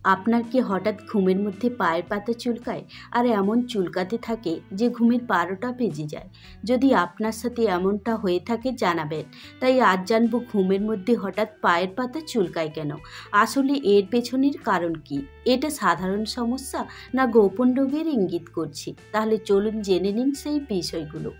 আপনার কি হঠাৎ ঘুমের মধ্যে পায়ের পাতা চুলকায় আর এমন চুলকাতে থাকে যে ঘুমের 12টা বেজে যায়? যদি আপনার সাথে এমনটা হয়ে থাকে জানাবেন। তাই আজ জানবো ঘুমের মধ্যে হঠাৎ পায়ের পাতা চুলকায় কেন, আসলে এর পেছনের কারণ কি, এটা সাধারণ সমস্যা না গোপন রোগের ইঙ্গিত করছে? তাহলে চলুন জেনে নিন সেই বিষয়গুলো।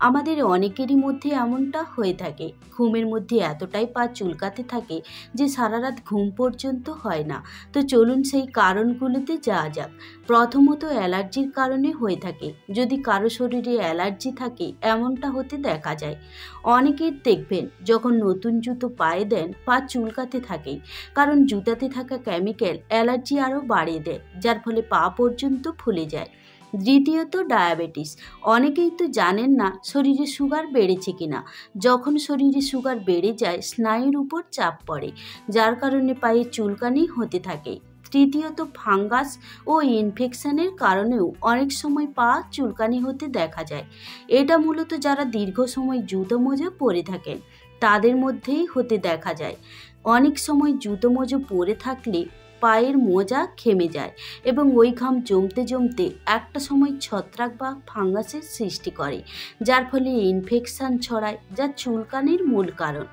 আমাদের অনেকেরই মধ্যে এমনটা হয়ে থাকে, ঘুমের মধ্যে এতটাই পা চুলকাতে থাকে যে সারা রাত ঘুম পর্যন্ত হয় না। তো চলুন সেই কারণগুলোতে যাওয়া যাক। প্রথমত অ্যালার্জির কারণে হয়ে থাকে। যদি কারো শরীরে অ্যালার্জি থাকে এমনটা হতে দেখা যায়। অনেকের দেখবেন যখন নতুন জুতো পায়ে দেন পা চুলকাতে থাকে, কারণ জুতাতে থাকা কেমিক্যাল অ্যালার্জি আরও বাড়িয়ে দেয়, যার ফলে পা পর্যন্ত ফুলে যায়। দ্বিতীয়ত ডায়াবেটিস। অনেকেই তো জানেন না শরীরে সুগার বেড়েছে কিনা। যখন শরীরে সুগার বেড়ে যায় স্নায়ুর উপর চাপ পড়ে, যার কারণে পায়ে চুলকানি হতে থাকে। তৃতীয়ত ফাঙ্গাস ও ইনফেকশনের কারণেও অনেক সময় পা চুলকানি হতে দেখা যায়। এটা মূলত যারা দীর্ঘ সময় জুতো মোজা পরে থাকেন তাদের মধ্যেই হতে দেখা যায়। অনেক সময় জুতো মোজা পরে থাকলে পায়ের মোজা ঘেমে যায় এবং ওই ঘাম জমতে জমতে একটা সময় ছত্রাক বা ফাঙ্গাসের সৃষ্টি করে, যার ফলে ইনফেকশন ছড়ায়, যা চুলকানির মূল কারণ।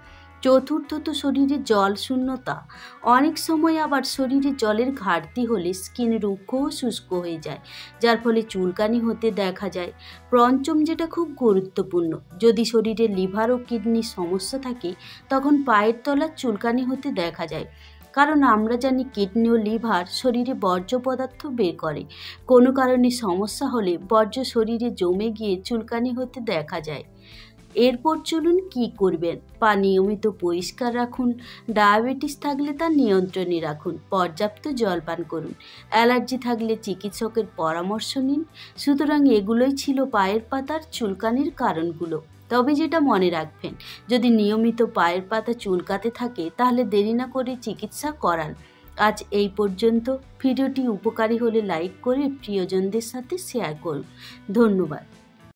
চতুর্থত শরীরে জল শূন্যতা। অনেক সময় আবার শরীরে জলের ঘাটতি হলে স্কিন রুক্ষ ও শুষ্ক হয়ে যায়, যার ফলে চুলকানি হতে দেখা যায়। পঞ্চম, যেটা খুব গুরুত্বপূর্ণ, যদি শরীরে লিভার ও কিডনির সমস্যা থাকে তখন পায়ের তলার চুলকানি হতে দেখা যায়। কারণ আমরা জানি কিডনি ও লিভার শরীরে বর্জ্য পদার্থ বের করে। কোনো কারণে সমস্যা হলে বর্জ্য শরীরে জমে গিয়ে চুলকানি হতে দেখা যায়। এরপর চলুন কি করবেন। পা নিয়মিত পরিষ্কার রাখুন। ডায়াবেটিস থাকলে তা নিয়ন্ত্রণে রাখুন। পর্যাপ্ত জল পান করুন। অ্যালার্জি থাকলে চিকিৎসকের পরামর্শ নিন। সুতরাং এগুলোই ছিল পায়ের পাতার চুলকানির কারণগুলো। তবে যেটা মনে রাখবেন, যদি নিয়মিত পায়ের পাতা চুলকাতে থাকে তাহলে দেরি না করে চিকিৎসা করান। আজ এই পর্যন্ত। ভিডিওটি উপকারী হলে লাইক করে প্রিয়জনদের সাথে শেয়ার করুন। ধন্যবাদ।